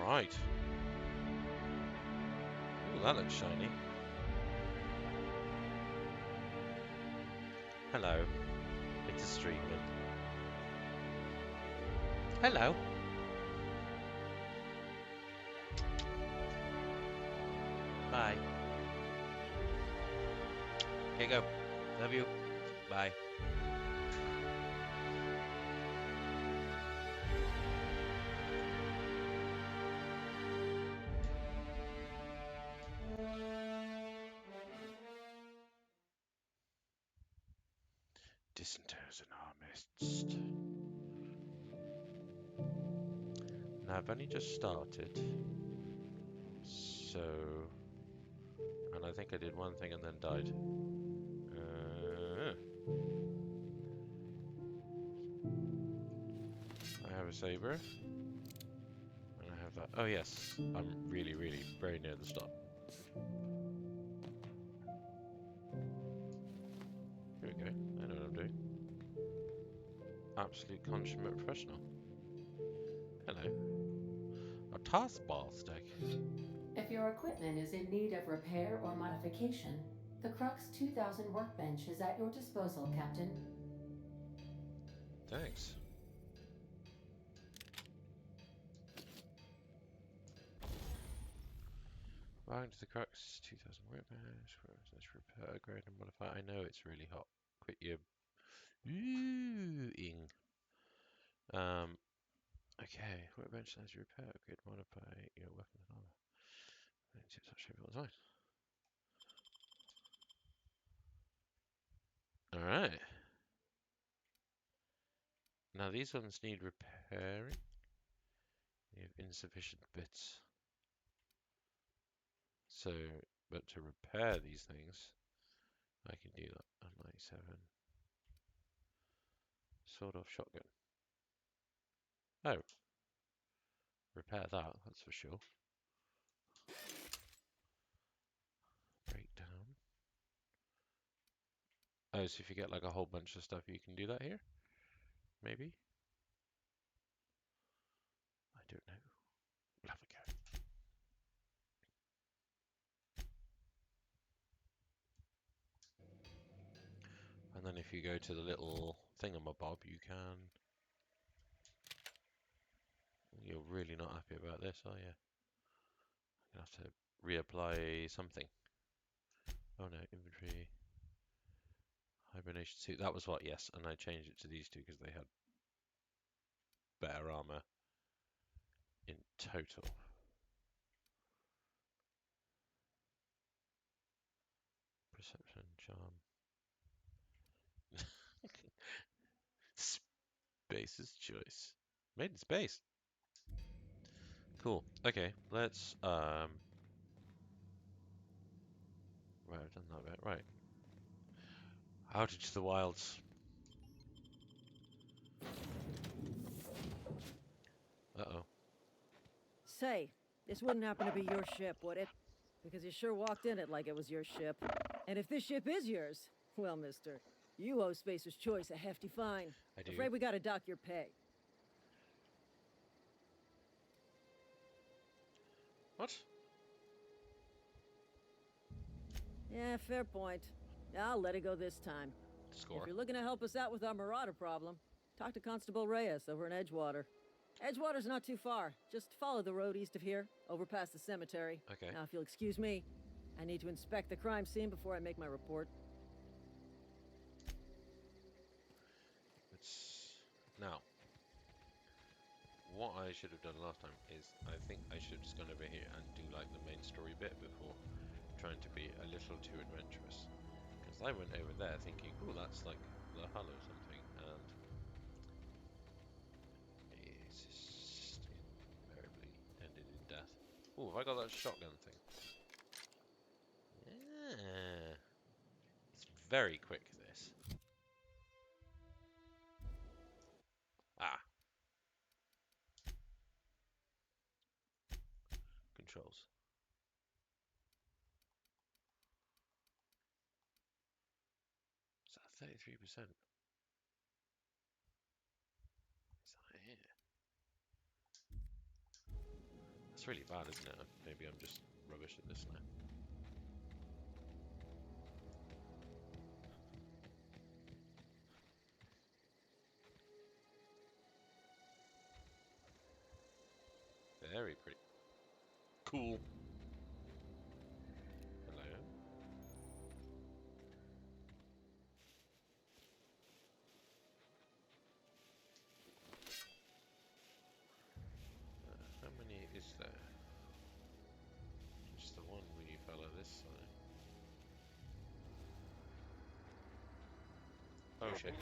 Right. Ooh, that looks shiny. Hello. It's a streaming. Hello. Bye. Here you go. Love you. Bye. Dissenters in our midst. Now, I've only just started. So... And I think I did one thing and then died. I have a saber. And I have that. Oh, yes. I'm really, really very near the stop. Here we go. I know what I'm doing. Absolute consummate professional. Hello. A taskbar stick. If your equipment is in need of repair or modification, the Crux 2000 workbench is at your disposal, Captain. Thanks. Welcome to the Crux 2000 workbench. Let's repair, upgrade, and modify. I know it's really hot. Quit your oohing. Okay. Workbench as you repair, upgrade, modify your weapon and armor. It's actually all the time. Alright. Now these ones need repairing. You have insufficient bits. So, but to repair these things, I can do that. 97. Sawed off shotgun. Oh. Repair that, that's for sure. Breakdown. Oh, so if you get like a whole bunch of stuff, you can do that here? Maybe? I don't know. We'll have a go. And then if you go to the little thingamabob, you can... You're really not happy about this, are you? You're going to have to reapply something. Oh no, inventory... Hibernation suit. That was what, yes. And I changed it to these two because they had better armor in total. Perception, charm. Space's choice. Made in space. Cool. Okay, let's right, I've done that bit. Right. Outage to the wilds. Uh-oh. Say, this wouldn't happen to be your ship, would it? Because you sure walked in it like it was your ship. And if this ship is yours, well, mister, you owe Spacer's Choice a hefty fine. I do. Afraid we gotta dock your pay. What? Yeah, fair point. I'll let it go this time. Score. If you're looking to help us out with our marauder problem, talk to Constable Reyes over in Edgewater. Edgewater's not too far. Just follow the road east of here, over past the cemetery. Okay. Now, if you'll excuse me, I need to inspect the crime scene before I make my report. It's... Now. What I should have done last time is I think I should have just gone over here and do like the main story bit before trying to be a little too adventurous. Because I went over there thinking, oh, that's like the Hull or something, and it's just invariably ended in death. Oh, have I got that shotgun thing? Yeah. It's very quick, this. Ah. Controls. Is that 33%? Is that here? That's It's really bad, isn't it? Maybe I'm just rubbish at this now. Very pretty. Cool. Hello. How many is there? Just the one wee fella this side. Oh shit.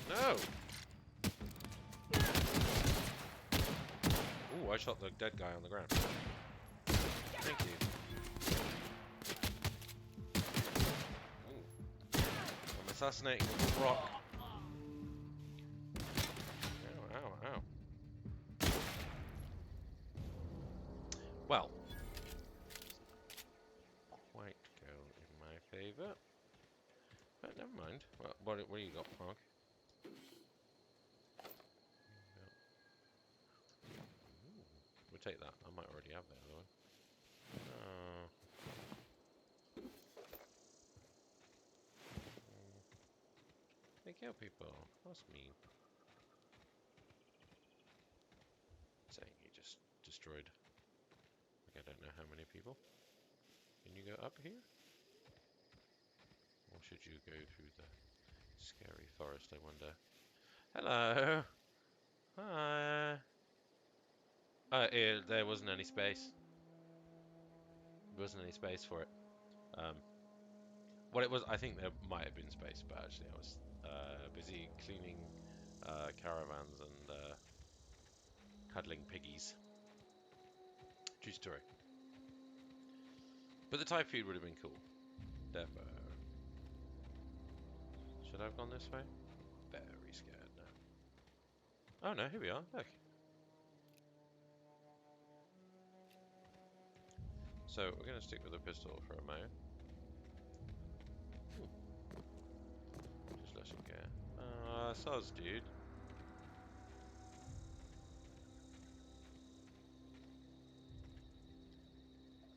No! Ooh, I shot the dead guy on the ground. Thank you. Ooh. I'm assassinating with a rock. Ow, ow, ow. Well, quite go in my favour. But never mind. What do you got, Pog? We'll take that. I might already have that other one. They kill people. That's mean. Saying you just destroyed. Like, I don't know how many people. Can you go up here? Or should you go through the scary forest, I wonder? Hello! Hi! There wasn't any space. There wasn't any space for it. Well, it was. I think there might have been space, but actually I was busy cleaning caravans and cuddling piggies. True story. But the Typhoon would have been cool. Defo. Should I have gone this way? Very scared now. Oh no, here we are. Look. So we're going to stick with the pistol for a moment. Just let him go. Soz, dude.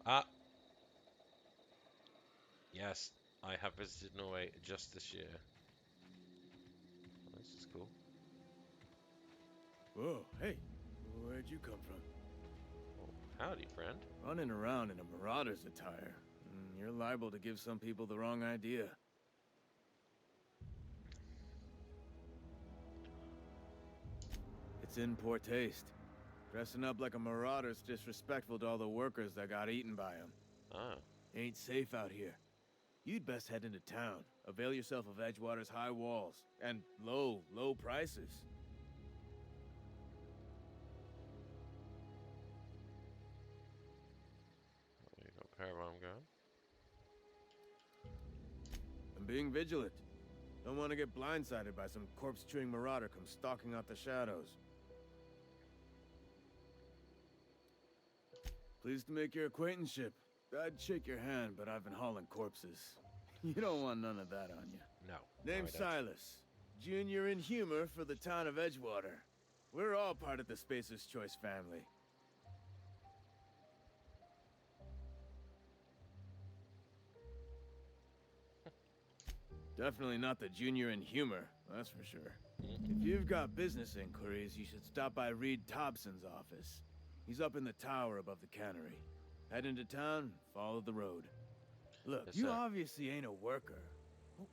Ah! Yes, I have visited Norway just this year. Oh, this is cool. Whoa, hey, where'd you come from? Oh, howdy, friend. Running around in a marauder's attire. You're liable to give some people the wrong idea. It's in poor taste. Dressing up like a marauder's disrespectful to all the workers that got eaten by him. Ah. Ain't safe out here. You'd best head into town. Avail yourself of Edgewater's high walls. And low prices. You got a pair where I'm going. I'm being vigilant. Don't want to get blindsided by some corpse-chewing marauder come stalking out the shadows. Pleased to make your acquaintanceship. I'd shake your hand, but I've been hauling corpses. You don't want none of that on you. No. Name's no, I don't. Silas. Junior in humor for the town of Edgewater. We're all part of the Spacer's Choice family. Definitely not the junior in humor, that's for sure. If you've got business inquiries, you should stop by Reed Thompson's office. He's up in the tower above the cannery. Head into town, follow the road. Look, Yes, you sir. obviously ain't a worker.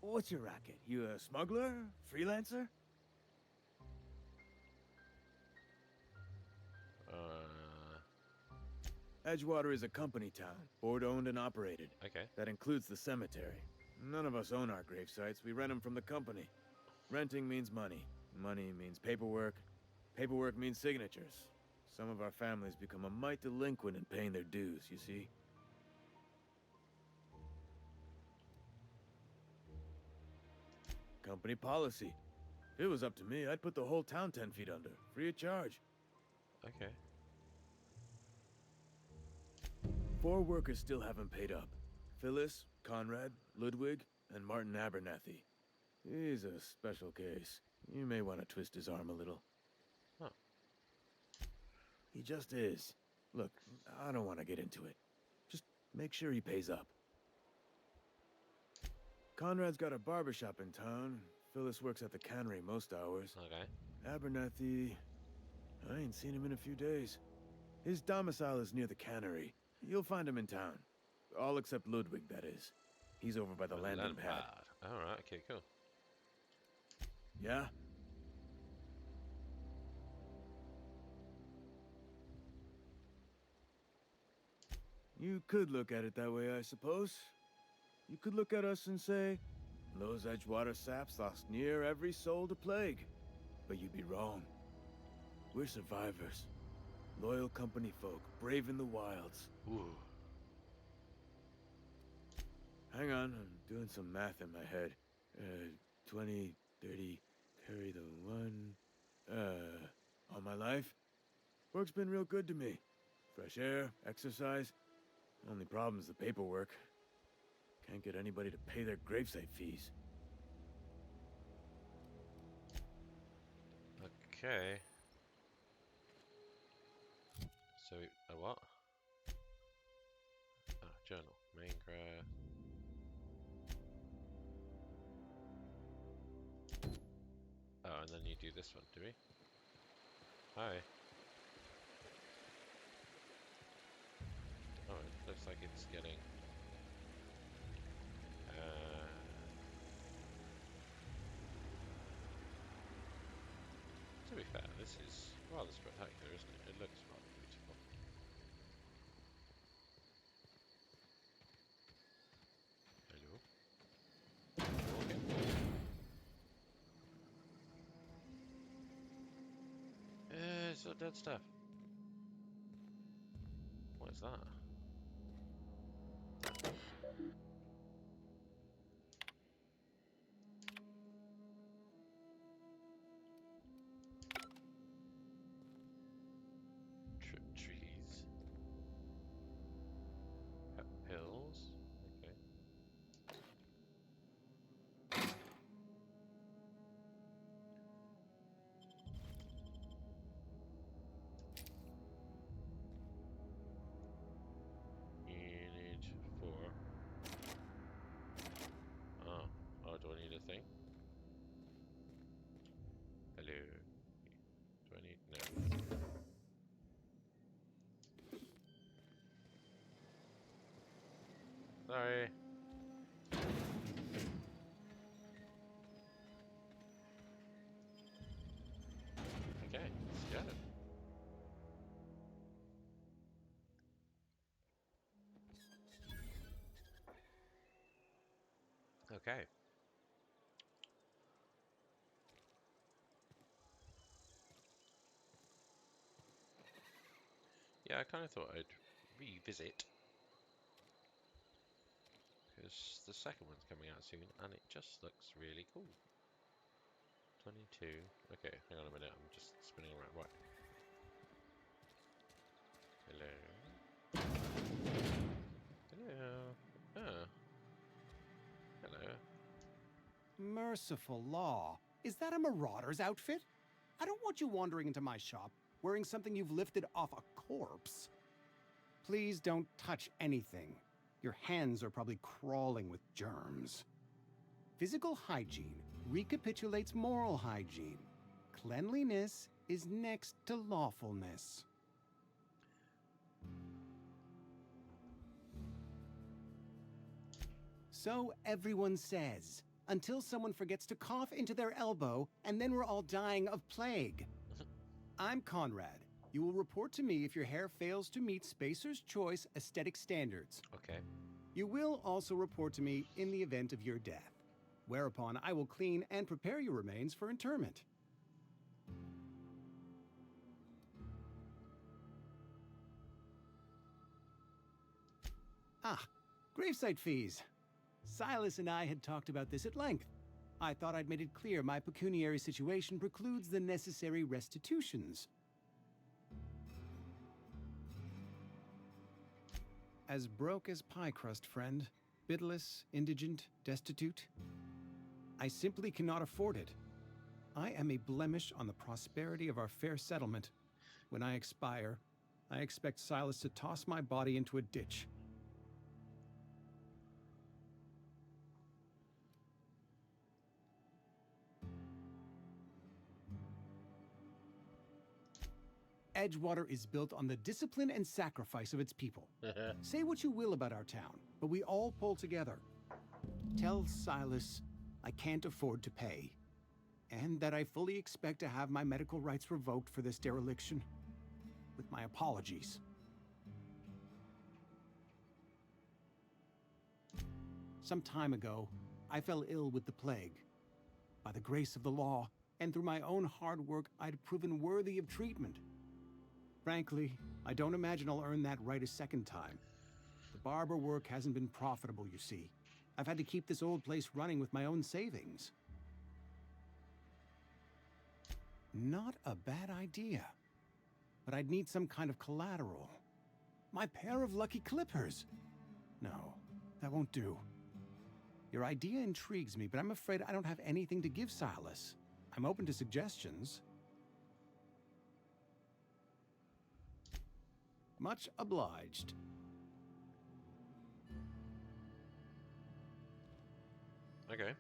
What's your racket? You a smuggler? Freelancer? Edgewater is a company town, board-owned and operated. Okay. That includes the cemetery. None of us own our grave sites, we rent them from the company. Renting means money. Money means paperwork. Paperwork means signatures. Some of our families become a mite delinquent in paying their dues, you see? Company policy. If it was up to me, I'd put the whole town 10 feet under, free of charge. Okay. 4 workers still haven't paid up. Phyllis, Conrad, Ludwig, and Martin Abernathy. He's a special case. You may want to twist his arm a little. Huh. He just is. Look, I don't want to get into it. Just make sure he pays up. Conrad's got a barbershop in town. Phyllis works at the cannery most hours. Okay. Abernathy... I ain't seen him in a few days. His domicile is near the cannery. You'll find him in town. All except Ludwig, that is. He's over by the landing pad. Alright, okay, cool. Yeah? You could look at it that way, I suppose. You could look at us and say, those Edgewater saps lost near every soul to plague. But you'd be wrong. We're survivors. Loyal company folk, brave in the wilds. Ooh. Hang on, I'm doing some math in my head. 20, 30, carry the 1. All my life? Work's been real good to me. Fresh air, exercise. Only problem's the paperwork. Can't get anybody to pay their gravesite fees. Okay. So, a what? Ah, journal. Main graph. Oh, and then you do this one, do we? Hi. Oh, it looks like it's getting... to be fair, this is rather spectacular, isn't it? It looks rather beautiful. Hello? Okay. It's all dead stuff. What is that? Trees. Hills. Okay. Unit 4. Oh, do I need a thing? Hello. Do I need... no. Sorry. Okay, let's go. Okay. Yeah, I kind of thought I'd revisit. Because the second one's coming out soon, and it just looks really cool. 22. Okay, hang on a minute, I'm just spinning around. Right. Hello. Hello. Ah. Hello. Merciful law. Is that a marauder's outfit? I don't want you wandering into my shop wearing something you've lifted off a corpse. Please don't touch anything. Your hands are probably crawling with germs. Physical hygiene recapitulates moral hygiene. Cleanliness is next to lawfulness. So everyone says, until someone forgets to cough into their elbow, and then we're all dying of plague. I'm Conrad. You will report to me if your hair fails to meet Spacer's Choice aesthetic standards. Okay. You will also report to me in the event of your death, whereupon I will clean and prepare your remains for interment. Ah, gravesite fees. Silas and I had talked about this at length. I thought I'd made it clear my pecuniary situation precludes the necessary restitutions. As broke as pie crust, friend. Bidless, indigent, destitute. I simply cannot afford it. I am a blemish on the prosperity of our fair settlement. When I expire, I expect Silas to toss my body into a ditch. Edgewater is built on the discipline and sacrifice of its people. Say what you will about our town, but we all pull together. Tell Silas I can't afford to pay, and that I fully expect to have my medical rights revoked for this dereliction. With my apologies. Some time ago, I fell ill with the plague. By the grace of the law, and through my own hard work, I'd proven worthy of treatment. Frankly, I don't imagine I'll earn that right a second time. The barber work hasn't been profitable, you see. I've had to keep this old place running with my own savings. Not a bad idea. But I'd need some kind of collateral. My pair of lucky clippers. No, that won't do. Your idea intrigues me, but I'm afraid I don't have anything to give Silas. I'm open to suggestions. Much obliged. Okay.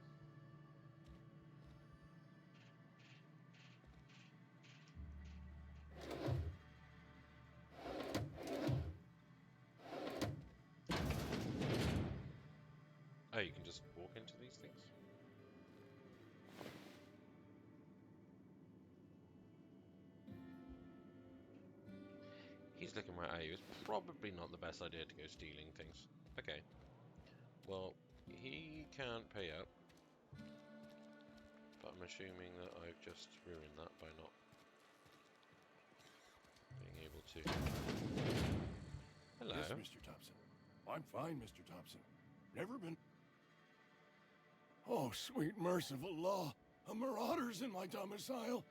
Oh, you can just walk into these things? He's looking right at you. It's probably not the best idea to go stealing things. Okay. Well, he can't pay up. But I'm assuming that I've just ruined that by not being able to. Hello. Yes, Mr. Thompson. I'm fine, Mr. Thompson. Never been... Oh, sweet merciful law. A marauder's in my domicile.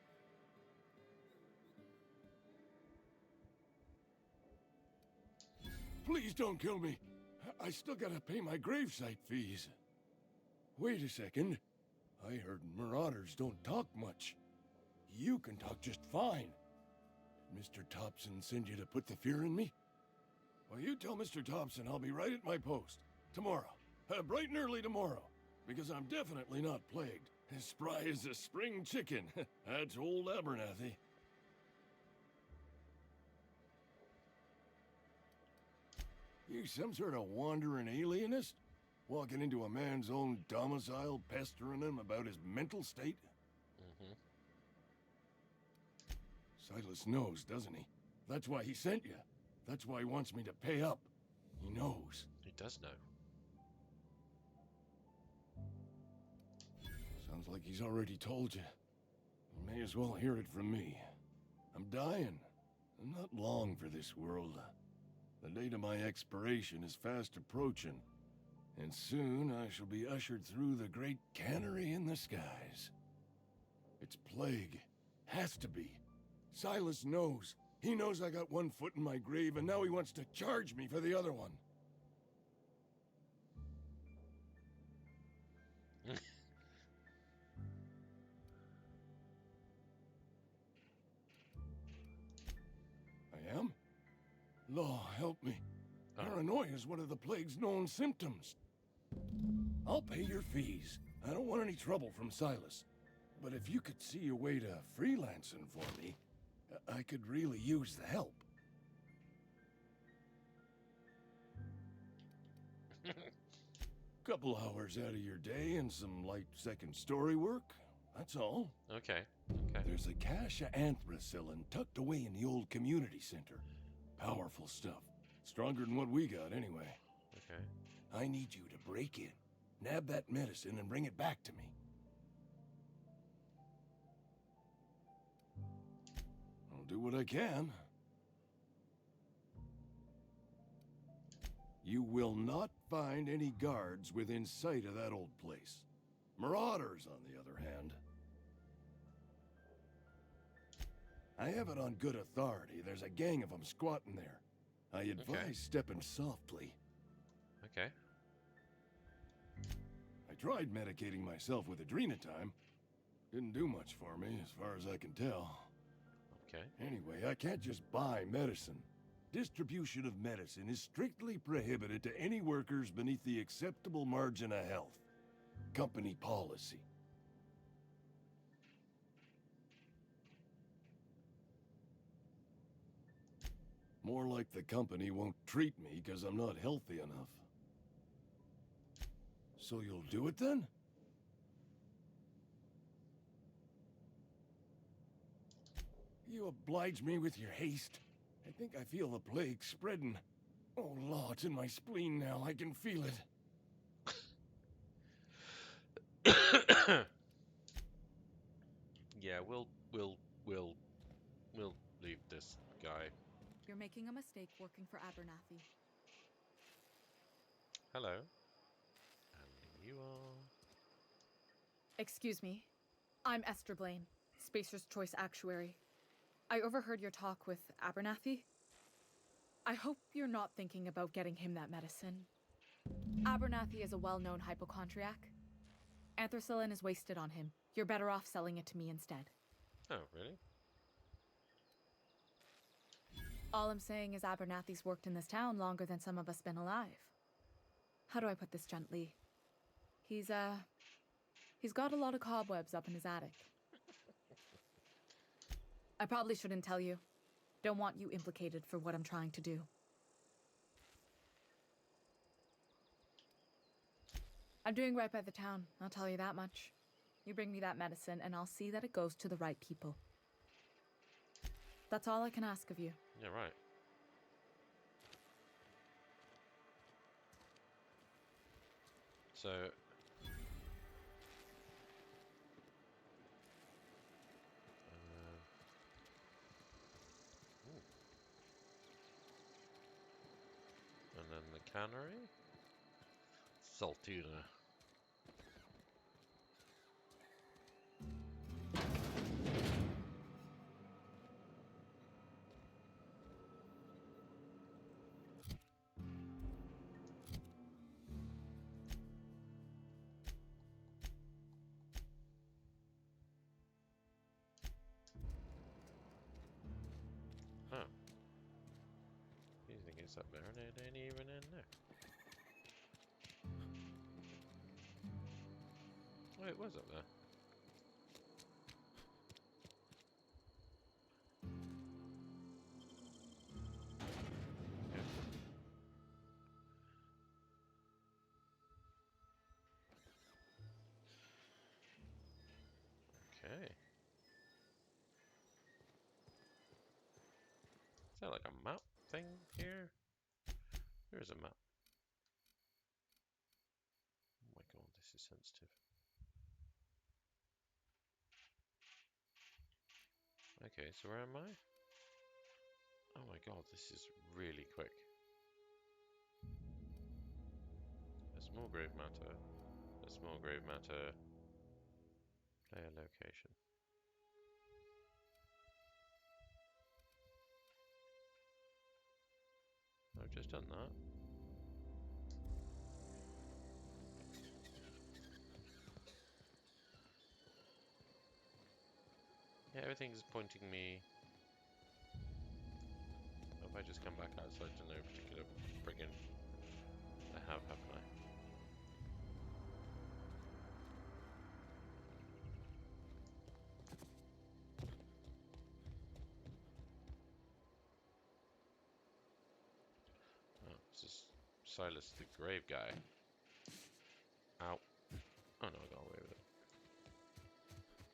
Please don't kill me. I still gotta pay my gravesite fees. Wait a second. I heard marauders don't talk much. You can talk just fine. Did Mr. Thompson send you to put the fear in me? Well, you tell Mr. Thompson I'll be right at my post. Tomorrow. Bright and early tomorrow. Because I'm definitely not plagued. As spry as a spring chicken. That's old Abernathy. You some sort of wandering alienist? Walking into a man's own domicile, pestering him about his mental state? Silas knows, doesn't he? That's why he sent you. That's why he wants me to pay up. He knows. He does know. Sounds like he's already told you. You may as well hear it from me. I'm dying. I'm not long for this world. The date of my expiration is fast approaching. And soon I shall be ushered through the great cannery in the skies. It's plague. Has to be. Silas knows. He knows I got one foot in my grave, and now he wants to charge me for the other one. I am? Law, help me. Paranoia is one of the plague's known symptoms. I'll pay your fees. I don't want any trouble from Silas. But if you could see a way to freelancing for me, I could really use the help. Couple hours out of your day and some light second story work. That's all. Okay. Okay. There's a cache of anthracillin tucked away in the old community center. Powerful stuff. Stronger than what we got, anyway. Okay. I need you to break in, nab that medicine, and bring it back to me. I'll do what I can. You will not find any guards within sight of that old place. Marauders, on the other hand. I have it on good authority. There's a gang of them squatting there. I advise stepping softly. Okay. I tried medicating myself with Adrenatime. Didn't do much for me, as far as I can tell. Okay. Anyway, I can't just buy medicine. Distribution of medicine is strictly prohibited to any workers beneath the acceptable margin of health. Company policy. More like the company won't treat me because I'm not healthy enough. So you'll do it then? You oblige me with your haste. I think I feel the plague spreading. Oh, law, it's in my spleen now. I can feel it. Yeah, we'll leave this guy. You're making a mistake working for Abernathy. Hello. And you are... Excuse me. I'm Esther Blaine, Spacer's Choice Actuary. I overheard your talk with Abernathy. I hope you're not thinking about getting him that medicine. Abernathy is a well-known hypochondriac. Anthracillin is wasted on him. You're better off selling it to me instead. Oh, really? All I'm saying is Abernathy's worked in this town longer than some of us been alive. How do I put this gently? He's got a lot of cobwebs up in his attic. I probably shouldn't tell you. Don't want you implicated for what I'm trying to do. I'm doing right by the town, I'll tell you that much. You bring me that medicine and I'll see that it goes to the right people. That's all I can ask of you. Yeah, right. So... ooh. And then the cannery? Saltira. Huh. You think it's up there and it ain't even in there. Oh, it was up there. Yeah. Okay. Is that like a map thing here? There's a map. Oh my god, this is sensitive. Okay, so where am I? Oh my god, this is really quick. A small grave matter. A small grave matter. Player location. I've just done that. Yeah, everything's pointing me. If I just come back outside to no particular friggin' I haven't I? Oh, it's just Silas the grave guy. Ow. Oh no, I got away with it.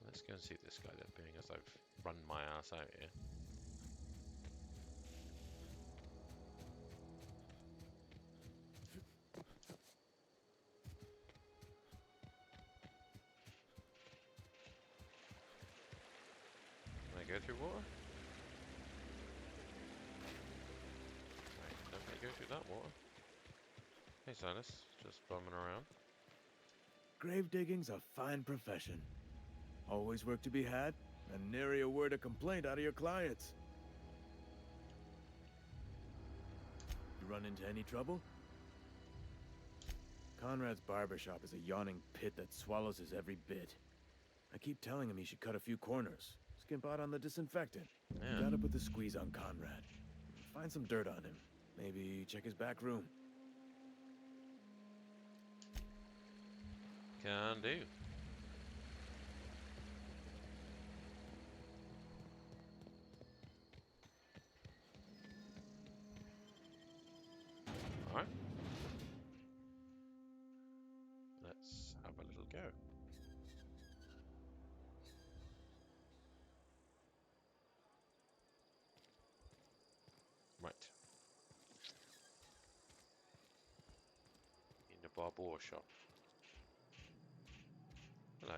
Let's go and see this guy then, being as I've run my ass out here. Can I go through water? Right, definitely go through that water. Hey Silas, just bumming around. Grave digging's a fine profession. Always work to be had, and nary a word of complaint out of your clients. You run into any trouble? Conrad's barbershop is a yawning pit that swallows his every bit. I keep telling him he should cut a few corners. Skimp out on the disinfectant. Yeah. Gotta put the squeeze on Conrad. Find some dirt on him. Maybe check his back room. Can do. Alright. Let's have a little go. Right. In the barber shop. Hello.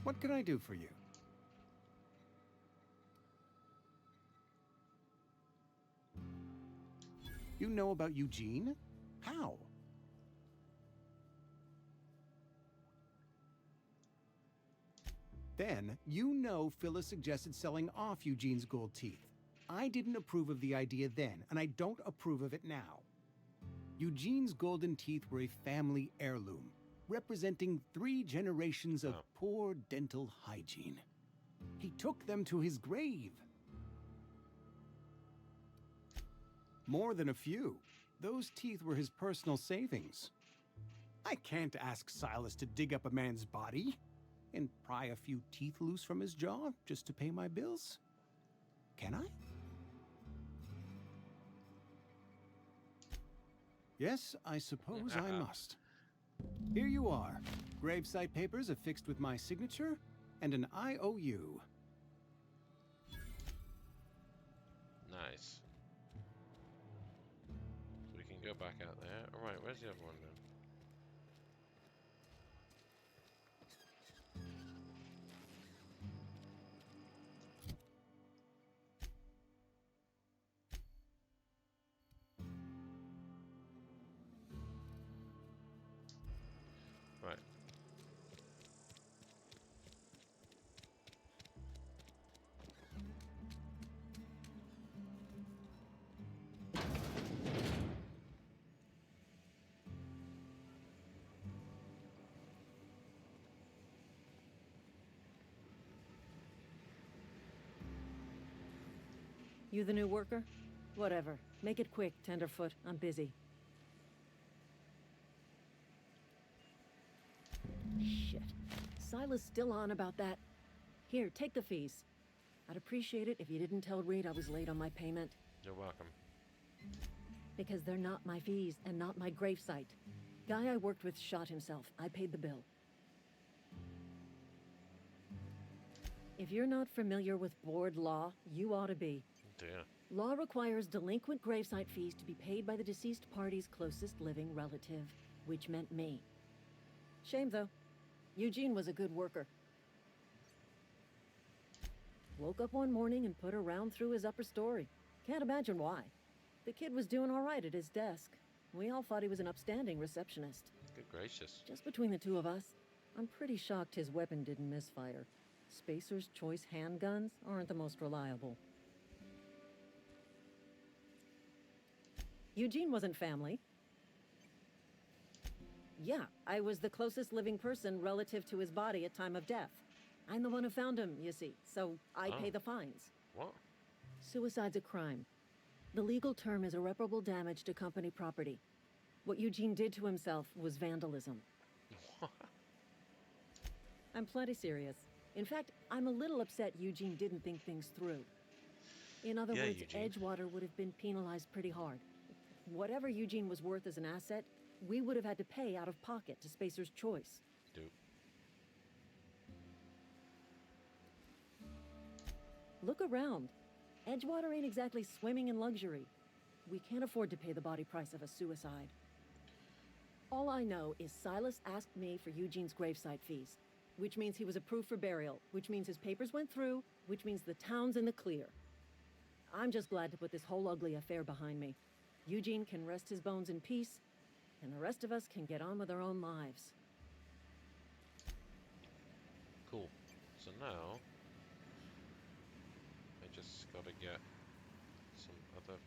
What can I do for you? You know about Eugene? How? Then, you know Phyllis suggested selling off Eugene's gold teeth. I didn't approve of the idea then, and I don't approve of it now. Eugene's golden teeth were a family heirloom, representing 3 generations of poor dental hygiene. He took them to his grave. More than a few. Those teeth were his personal savings. I can't ask Silas to dig up a man's body and pry a few teeth loose from his jaw just to pay my bills. Can I? Yes, I suppose I must. Here you are. Gravesite papers affixed with my signature and an IOU. Nice. So we can go back out there. Alright, where's the other one then? Right. You the new worker? Whatever. Make it quick, Tenderfoot. I'm busy. Shit. Silas still on about that. Here, take the fees. I'd appreciate it if you didn't tell Reed I was late on my payment. You're welcome. Because they're not my fees and not my gravesite. Guy I worked with shot himself. I paid the bill. If you're not familiar with board law, you ought to be. Dear. Law requires delinquent gravesite fees to be paid by the deceased party's closest living relative, which meant me. Shame, though. Eugene was a good worker. Woke up one morning and put a round through his upper story. Can't imagine why. The kid was doing all right at his desk. We all thought he was an upstanding receptionist. Good gracious. Just between the two of us, I'm pretty shocked his weapon didn't misfire. Spacer's Choice handguns aren't the most reliable. Eugene wasn't family. Yeah, I was the closest living person relative to his body at time of death. I'm the one who found him, you see, so I pay the fines. What? Suicide's a crime. The legal term is irreparable damage to company property. What Eugene did to himself was vandalism. What? I'm plenty serious. In fact, I'm a little upset Eugene didn't think things through. In other Yeah, words, Eugene. Edgewater would have been penalized pretty hard. Whatever Eugene was worth as an asset, we would have had to pay out of pocket to Spacer's Choice. Dope. Look around. Edgewater ain't exactly swimming in luxury. We can't afford to pay the body price of a suicide. All I know is Silas asked me for Eugene's gravesite fees, which means he was approved for burial, which means his papers went through, which means the town's in the clear. I'm just glad to put this whole ugly affair behind me. Eugene can rest his bones in peace, and the rest of us can get on with our own lives. Cool. So now I just gotta get some other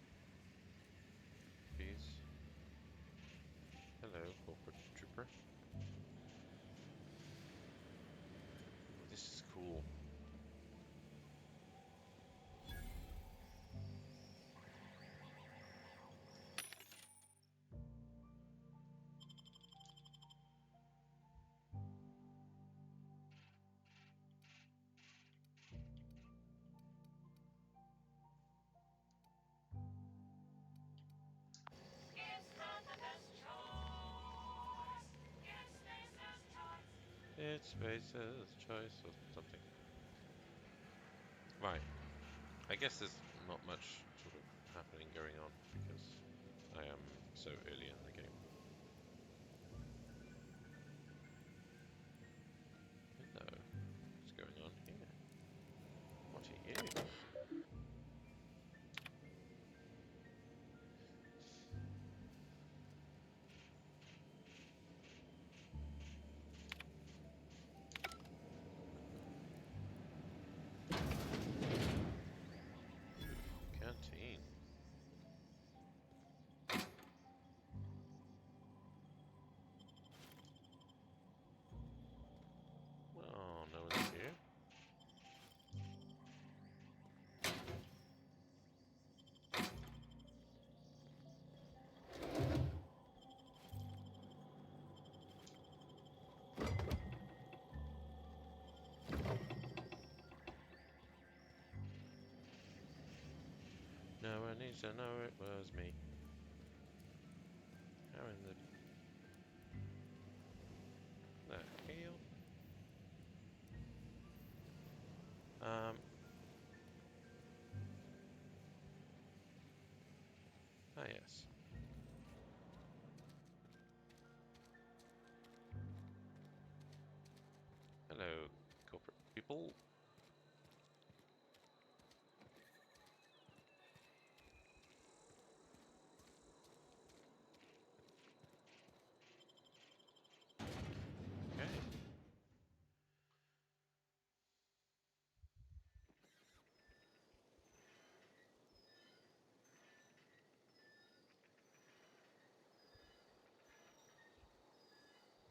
fees. Hello, corporate trooper. This is cool. It's Space's choice or something. Right. I guess there's not much sort of happening going on because I am so early in the game. Hello. What's going on here? What are you? Canteen. Oh, no one's here. No one needs to know it was me. How in the hell? Ah yes. Hello, corporate people. Okay.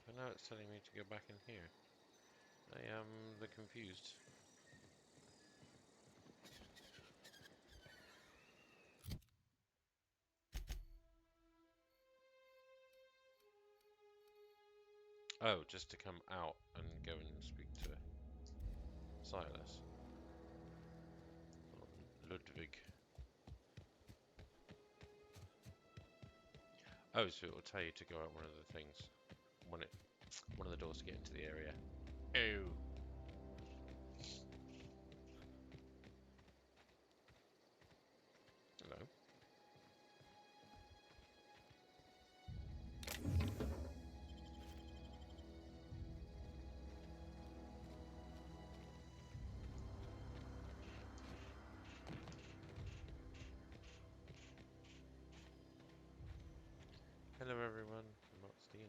But now it's telling me to go back in here. I am the confused. Oh, just to come out and go and speak to Silas. Or Ludwig. Oh, so it will tell you to go out one of the things. One of the doors to get into the area. Oh. Hello. Hello everyone, I'm not stealing.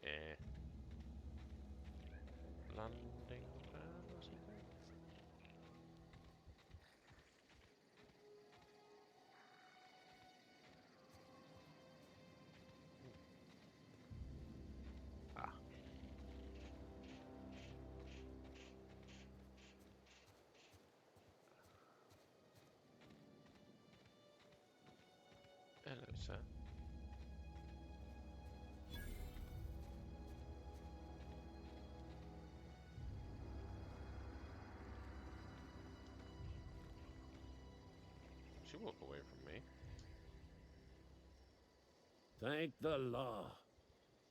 Eh. Landing pad or something? Ah. Hello, sir. She walk away from me. Thank the law.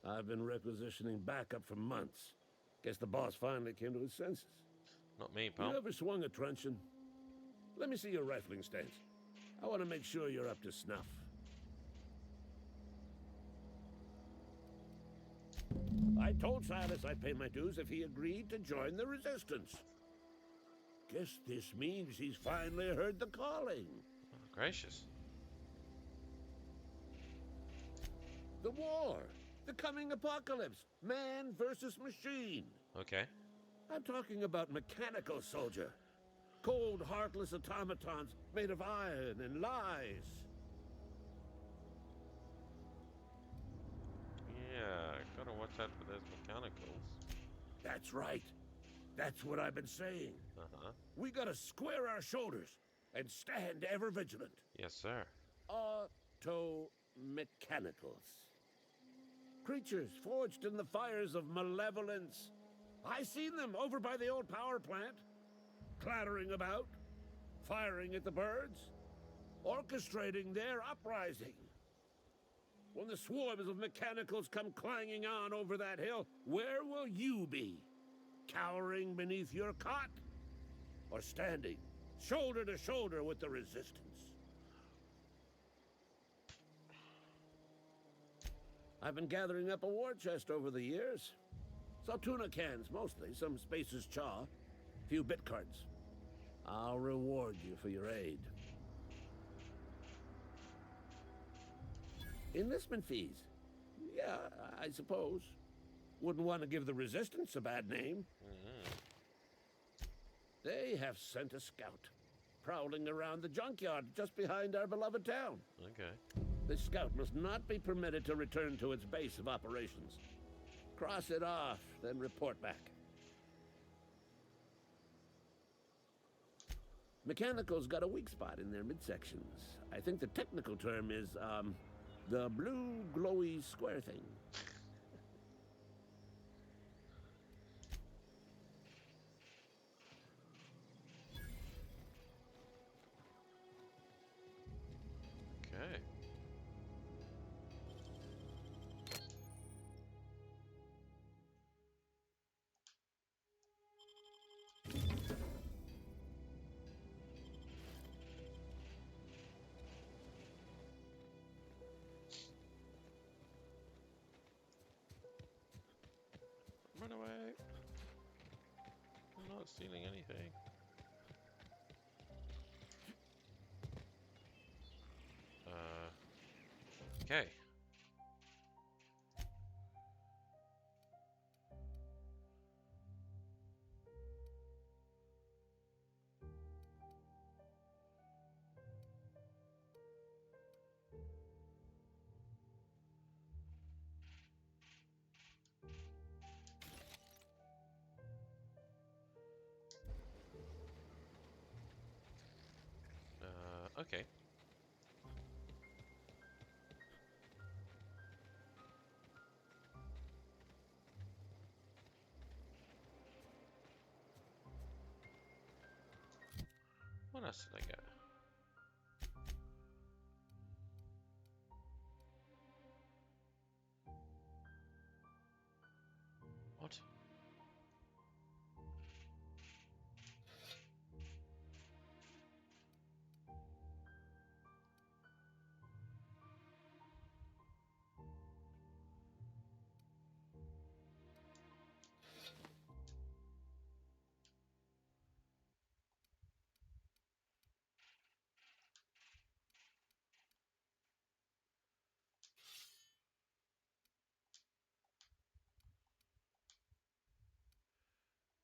I've been requisitioning backup for months. Guess the boss finally came to his senses. Not me, You pal. ever swung a truncheon? Let me see your rifling stance. I want to make sure you're up to snuff. I told Silas I'd pay my dues if he agreed to join the resistance. Guess this means he's finally heard the calling. Oh, gracious. The war. The coming apocalypse. Man versus machine. Okay. I'm talking about mechanical soldier. Cold, heartless automatons made of iron and lies. Yeah, gotta watch out for those mechanicals. That's right. That's what I've been saying. Uh-huh. We gotta square our shoulders and stand ever vigilant. Yes, sir. Auto-mechanicals. Creatures forged in the fires of malevolence. I seen them over by the old power plant. Clattering about, firing at the birds, orchestrating their uprising. When the swarms of mechanicals come clanging on over that hill, where will you be? Cowering beneath your cot? Or standing, shoulder to shoulder with the resistance? I've been gathering up a war chest over the years. Saw tuna cans, mostly, some Spacer's chaw, few bit cards. I'll reward you for your aid. Enlistment fees. Yeah, I suppose. Wouldn't want to give the Resistance a bad name. They have sent a scout, prowling around the junkyard just behind our beloved town. Okay. This scout must not be permitted to return to its base of operations. Cross it off, then report back. Mechanicals got a weak spot in their midsections. I think the technical term is, the blue glowy square thing. Okay. Run away. I'm not stealing anything. Okay. Okay. What else did I get? What?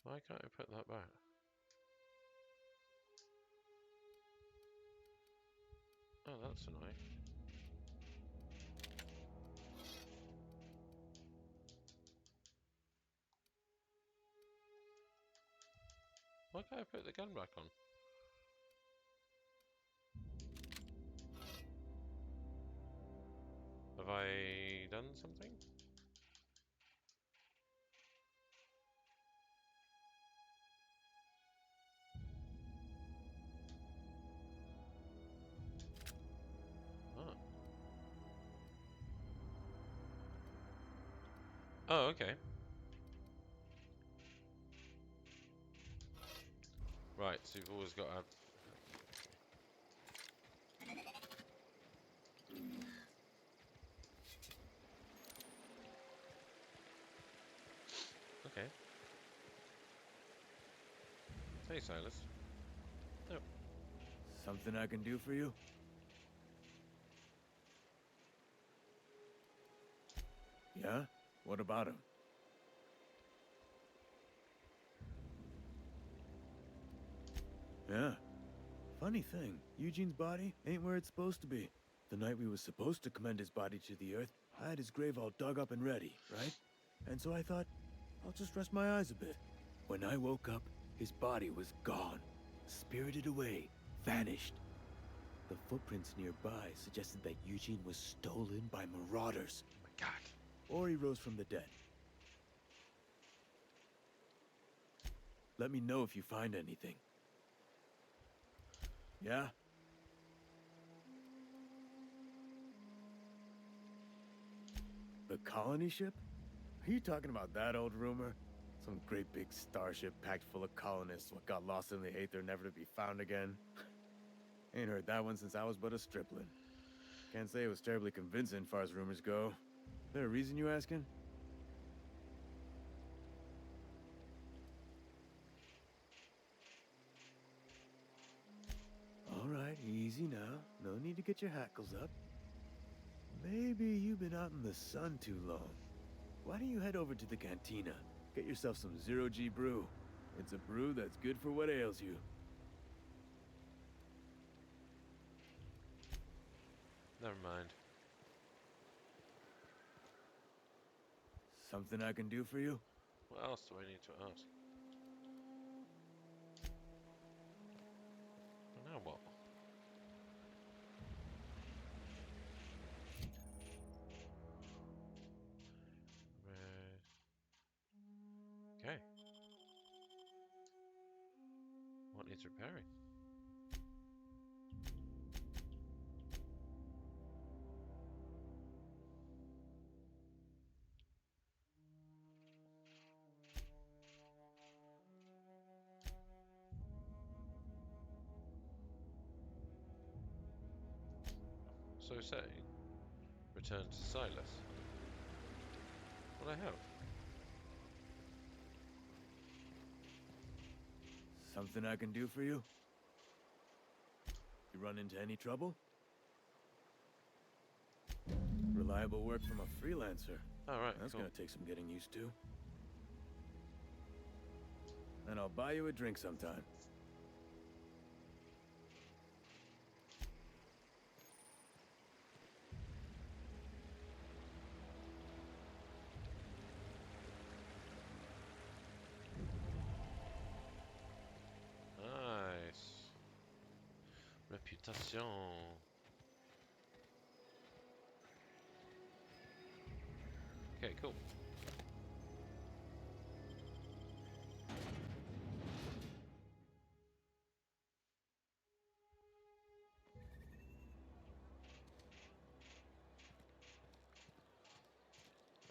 Why can't I put that back? Oh, that's annoying. Why can't I put the gun back on? Have I done something? Oh. Oh, okay. Right, so you've always got to have... Okay. Hey, Silas. Oh, Something I can do for you? Yeah? What about him? Yeah. Funny thing, Eugene's body ain't where it's supposed to be. The night we was supposed to commend his body to the earth, I had his grave all dug up and ready, right? And so I thought, I'll just rest my eyes a bit. When I woke up, his body was gone. Spirited away. Vanished. The footprints nearby suggested that Eugene was stolen by marauders. oh my god. Or he rose from the dead. Let me know if you find anything. Yeah? The colony ship? Are you talking about that old rumor? Some great big starship packed full of colonists what got lost in the aether never to be found again? Ain't heard that one since I was but a stripling. Can't say it was terribly convincing far as rumors go. There a reason you asking? Alright, easy now. No need to get your hackles up. Maybe you've been out in the sun too long. Why don't you head over to the cantina? Get yourself some zero-G brew. It's a brew that's good for what ails you. Never mind. Something I can do for you? What else do I need to ask? Well, now what? Okay. What needs repairing? So say, return to Silas. What I have? Something I can do for you? You run into any trouble? Reliable work from a freelancer. Alright, That's cool. gonna take some getting used to. And I'll buy you a drink sometime. Nice. Réputation. Okay, cool.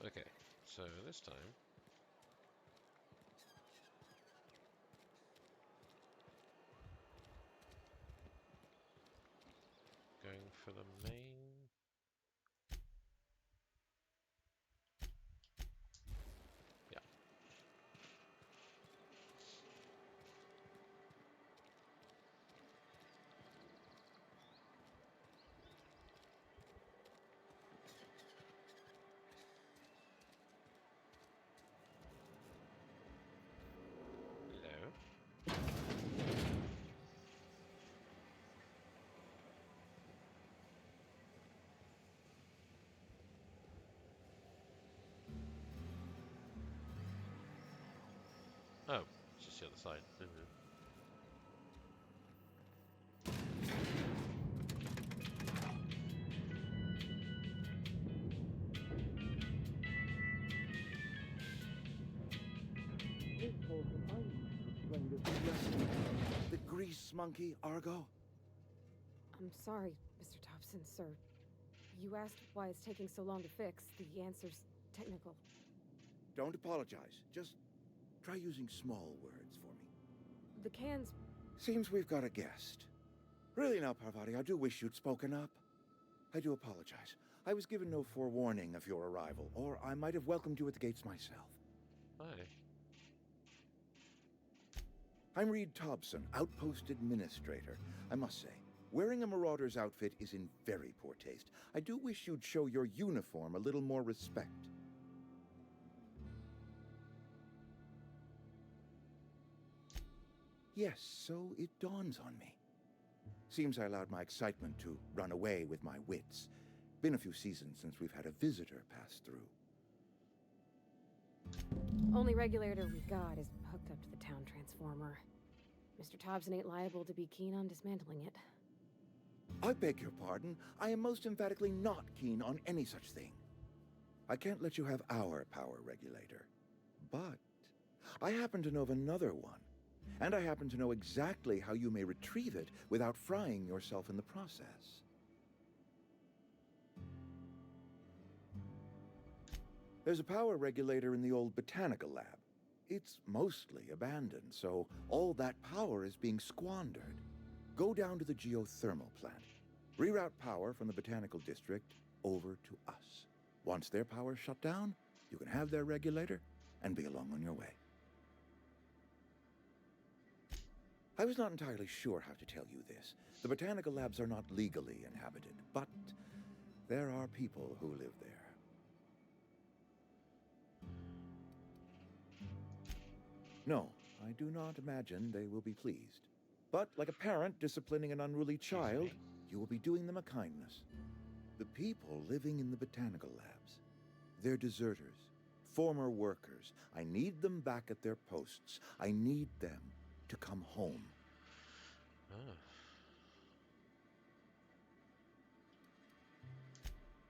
Okay, so this time going for the main. Yeah. Hello. Oh, it's just the other side. The grease monkey, Argo? I'm sorry, Mr. Thompson, sir. You asked why it's taking so long to fix. The answer's technical. Don't apologize. Just try using small words for me. The cans. Seems we've got a guest. Really now, Parvati, I do wish you'd spoken up. I do apologize. I was given no forewarning of your arrival, or I might have welcomed you at the gates myself. Hi. I'm Reed Thompson, Outpost Administrator. I must say, wearing a Marauder's outfit is in very poor taste. I do wish you'd show your uniform a little more respect. Yes, so it dawns on me. Seems I allowed my excitement to run away with my wits. Been a few seasons since we've had a visitor pass through. Only regulator we've got is hooked up to the town transformer. Mr. Thompson ain't liable to be keen on dismantling it. I beg your pardon. I am most emphatically not keen on any such thing. I can't let you have our power regulator. But I happen to know of another one. And I happen to know exactly how you may retrieve it without frying yourself in the process. There's a power regulator in the old botanical lab. It's mostly abandoned, so all that power is being squandered. Go down to the geothermal plant. Reroute power from the botanical district over to us. Once their power's shut down, you can have their regulator and be along on your way. I was not entirely sure how to tell you this. The botanical labs are not legally inhabited, but there are people who live there. No, I do not imagine they will be pleased. But like a parent disciplining an unruly child, you will be doing them a kindness. The people living in the botanical labs, they're deserters, former workers. I need them back at their posts. I need them to come home.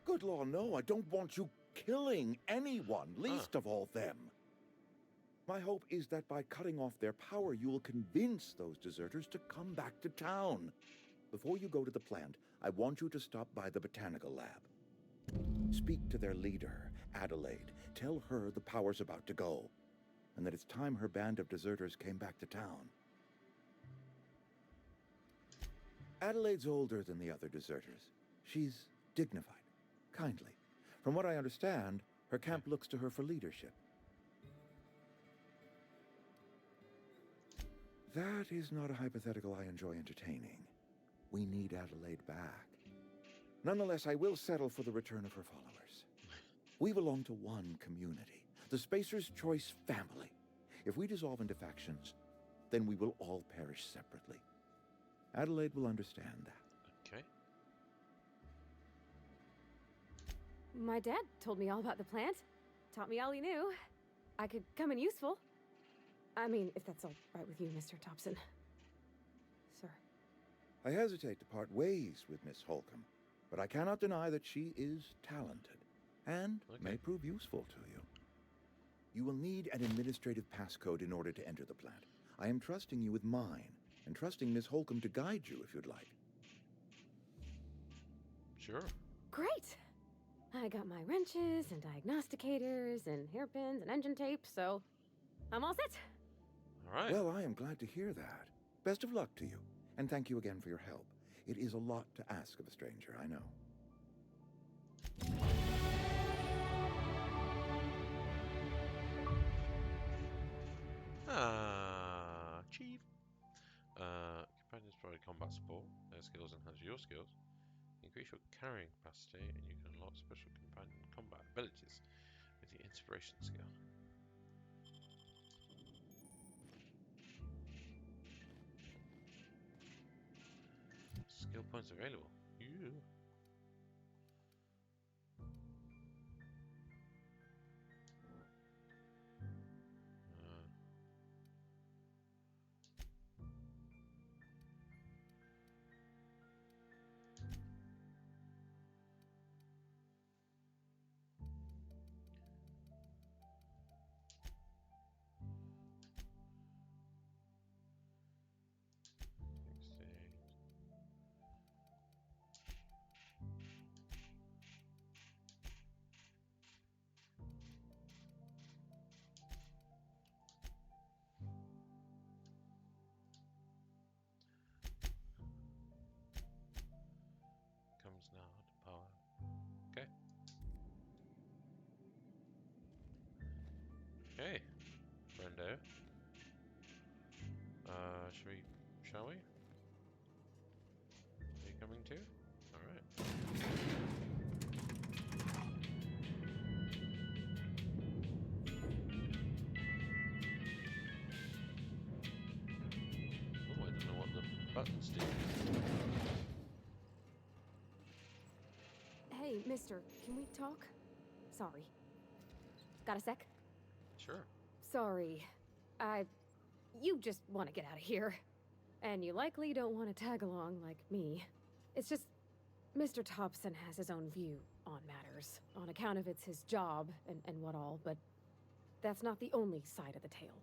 Good law, no, I don't want you killing anyone, least of all them. My hope is that by cutting off their power, you will convince those deserters to come back to town. Before you go to the plant, I want you to stop by the botanical lab. Speak to their leader, Adelaide. Tell her the power's about to go, and that it's time her band of deserters came back to town. Adelaide's older than the other deserters. She's dignified, kindly. From what I understand, her camp looks to her for leadership. That is not a hypothetical I enjoy entertaining. We need Adelaide back. Nonetheless, I will settle for the return of her followers. We belong to one community, the Spacer's Choice family. If we dissolve into factions, then we will all perish separately. Adelaide will understand that. Okay. My dad told me all about the plant. Taught me all he knew. I could come in useful. I mean, if that's all right with you, Mr. Thompson. Sir. I hesitate to part ways with Miss Holcomb, but I cannot deny that she is talented and may prove useful to you. You will need an administrative passcode in order to enter the plant. I am trusting you with mine, and trusting Miss Holcomb to guide you if you'd like. Sure. Great! I got my wrenches and diagnosticators and hairpins and engine tape, so I'm all set. All right. Well, I am glad to hear that. Best of luck to you, and thank you again for your help. It is a lot to ask of a stranger, I know. Chief. Companions provide combat support. Their skills enhance your skills. Increase your carrying capacity, and you can unlock special companion combat abilities with the inspiration skill. Skill points available. You. Brando. Shall we? Are you coming too? Alright. Oh, I don't know what the buttons do. Hey, mister, can we talk? Sorry. Got a sec? Sure. Sorry. You just want to get out of here. And you likely don't want to tag along like me. It's just, Mr. Thompson has his own view on matters, on account of it's his job and what all, but that's not the only side of the tale.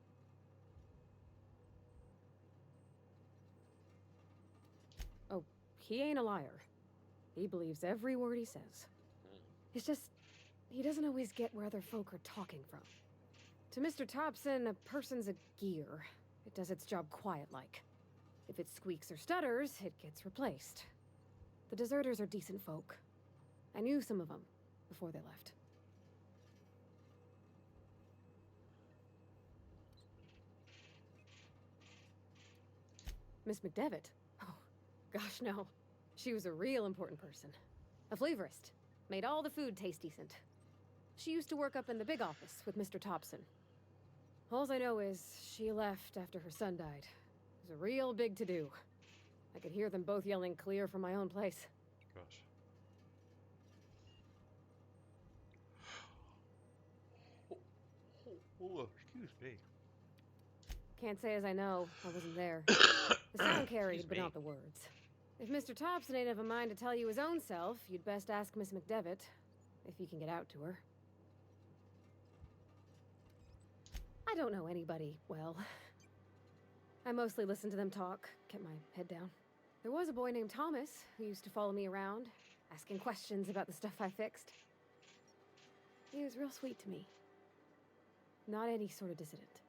Oh, he ain't a liar. He believes every word he says. It's just, he doesn't always get where other folk are talking from. To Mr. Thompson, a person's a gear. It does its job quiet-like. If it squeaks or stutters, it gets replaced. The deserters are decent folk. I knew some of them before they left. Miss McDevitt? Oh, gosh, no. She was a real important person. A flavorist. Made all the food taste decent. She used to work up in the big office with Mr. Thompson. All I know is she left after her son died. It was a real big to-do. I could hear them both yelling clear from my own place. Gosh. Oh, excuse me. Can't say as I know. I wasn't there. The sound carried, but not the words. If Mr. Thompson ain't of a mind to tell you his own self, you'd best ask Miss McDevitt, if you can get out to her. I don't know anybody well. I mostly listened to them talk, kept my head down. There was a boy named Thomas who used to follow me around, asking questions about the stuff I fixed. He was real sweet to me. Not any sort of dissident.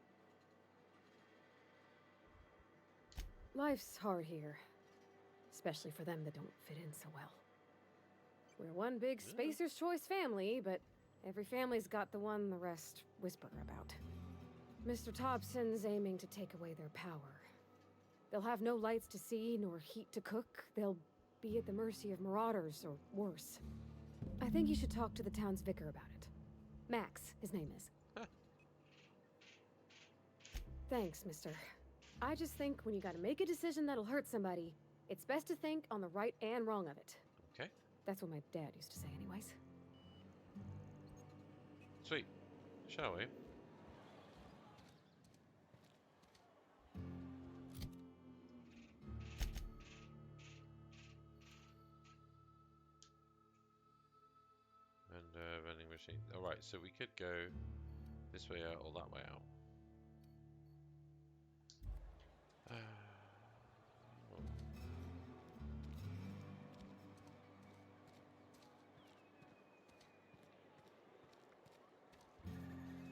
Life's hard here, especially for them that don't fit in so well. We're one big Spacer's Choice family, but every family's got the one the rest whisper about. Mr. Thompson's aiming to take away their power. They'll have no lights to see, nor heat to cook. They'll be at the mercy of marauders, or worse. I think you should talk to the town's vicar about it. Max, his name is. Thanks, mister. I just think when you gotta make a decision that'll hurt somebody, it's best to think on the right and wrong of it. Okay. That's what my dad used to say anyways. Sweet. Shall we? And vending machine. Alright, so we could go this way out or that way out. I'm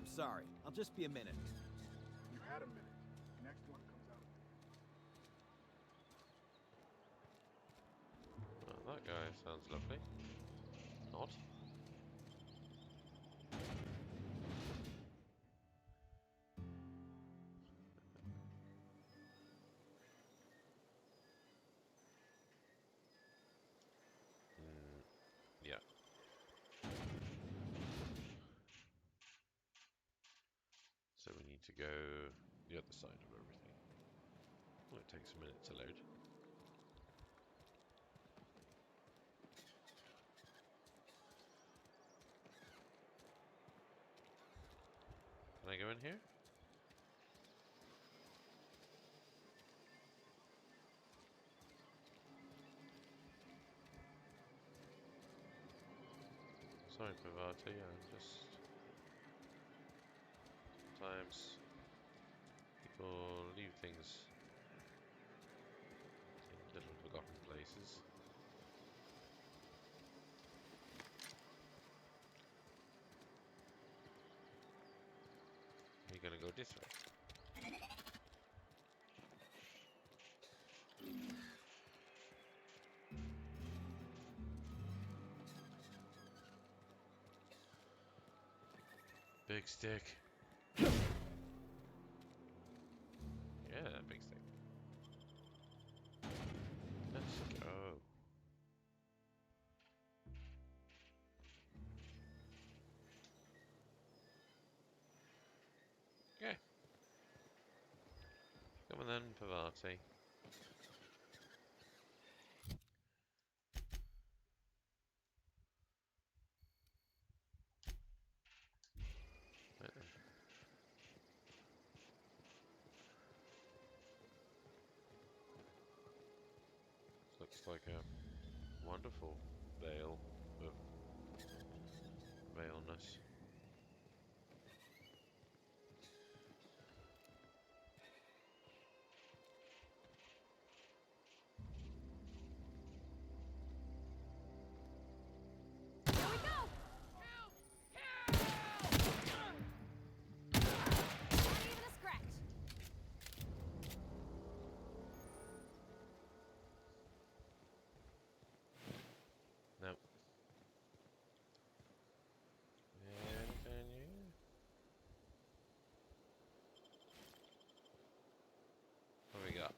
sorry. I'll just be a minute. You had a minute. Next one comes out. Oh, that guy sounds lovely. Not. Yeah. So we need to go the other side of everything. Well, it takes a minute to load. Can I go in here? Sorry, Pavata, yeah, just sometimes people leave things in little forgotten places. We're gonna go this way. Big stick. and Pavati. Right then. Looks like a wonderful veil of veilness. Here we go! Not even a scratch. Nope. Anything new? What do we got?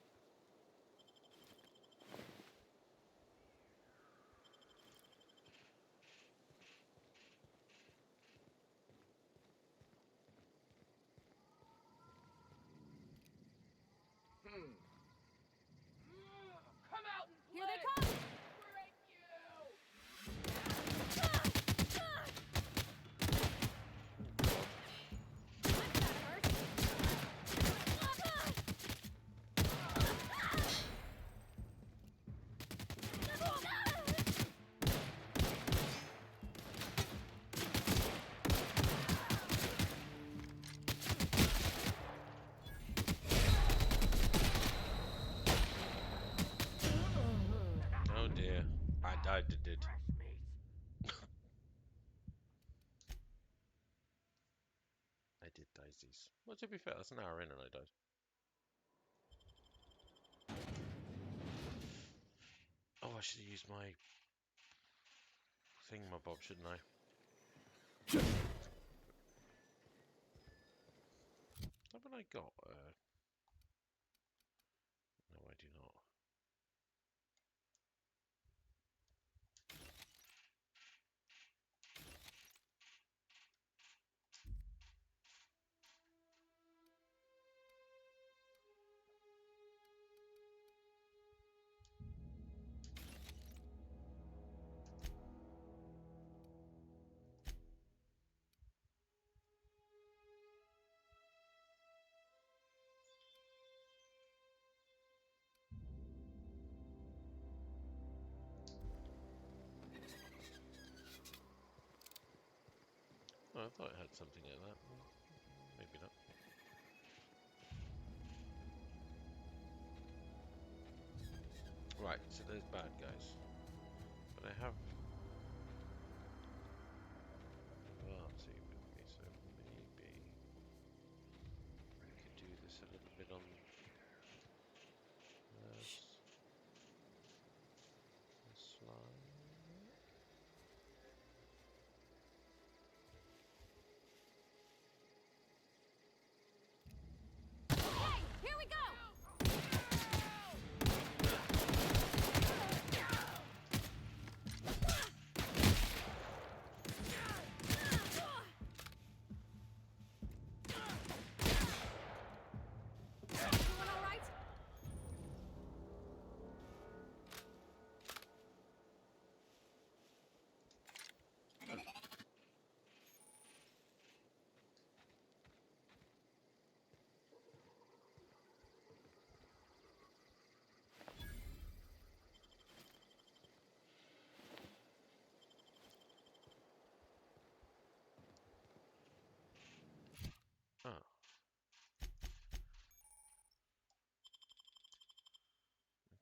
Here they come! Oh dear. I did. I did daisies. Well, to be fair, that's an hour in and I died. Oh, I should have used my thingamabob, shouldn't I? Haven't I got? No, I do not. Oh, I thought it had something like that. Maybe not. Right, so there's bad guys. But I have Pavati with me, so maybe we could do this a little bit on this slide. Okay, here we go! Everyone all right? Oh.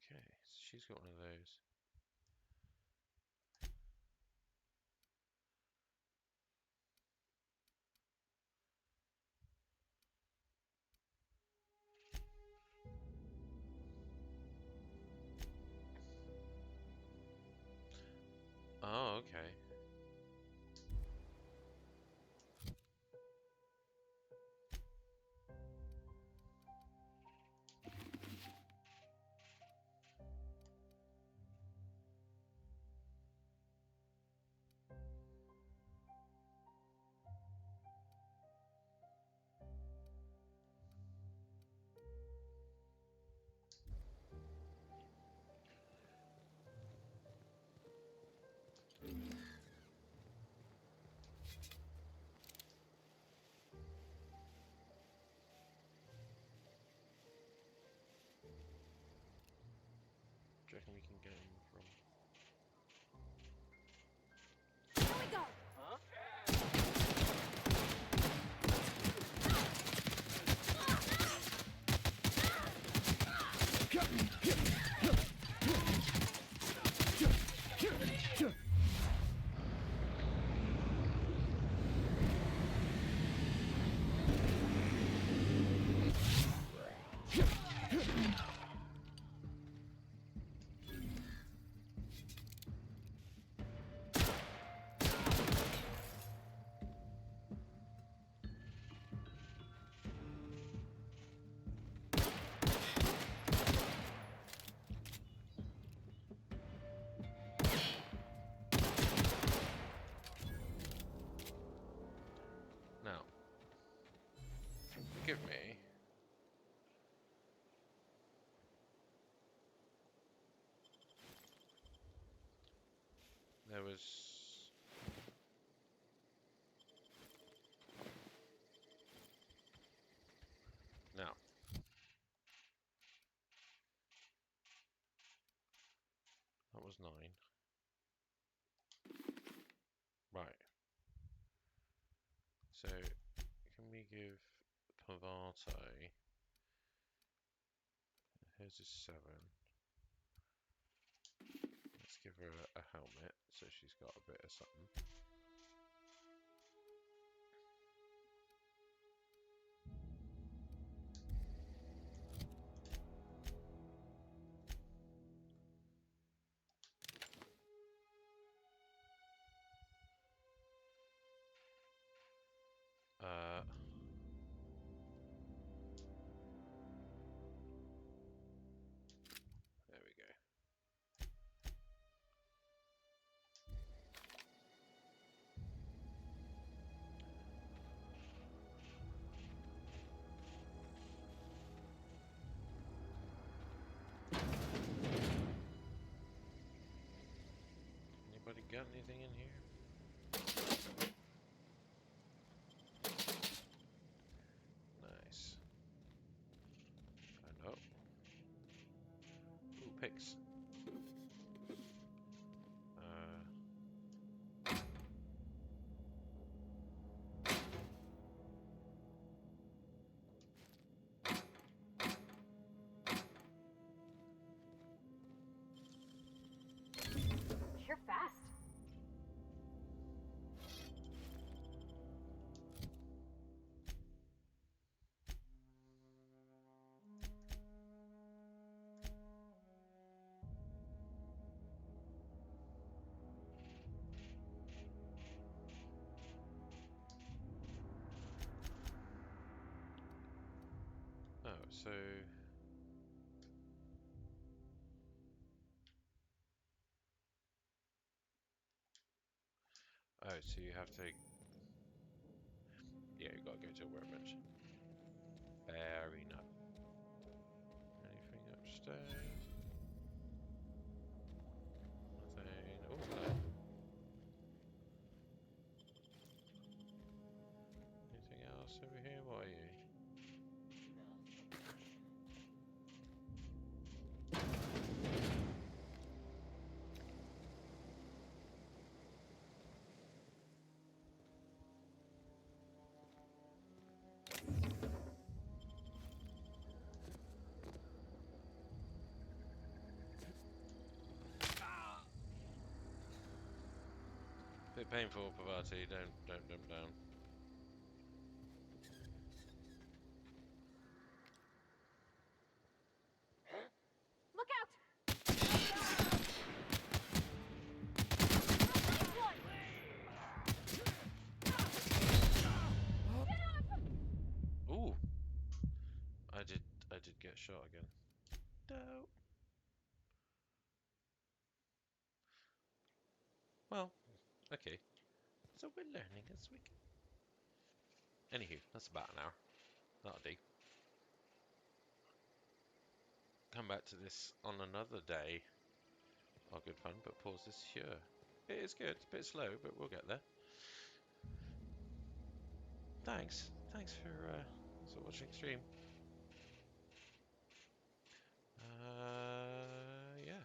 Okay, so she's got one of those. Oh, okay. reckon we can get him from? Here we go! Now, forgive me. There was... Now. That was 9. Right. So, can we give Pavate... Here's a 7. Let's give her a helmet, so she's got a bit of something. There we go. Anybody got anything in here? Nice. And oh. Ooh, pigs. You're fast. Oh, so... Oh, so you have to... Yeah, you gotta go to a workbench. Very nice. Anything upstairs? Nothing. Oh, hello. Anything else over here? What are you? Bit painful, Pavate. Don't dump down. Look out! Ooh, I did get shot again. Dope. Well, okay. So we're learning as we go. Anywho, that's about an hour. That'll do. Come back to this on another day. Oh, good fun, but pause this here. It is good. It's a bit slow, but we'll get there. Thanks. Thanks for watching the stream. Yeah.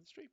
stream.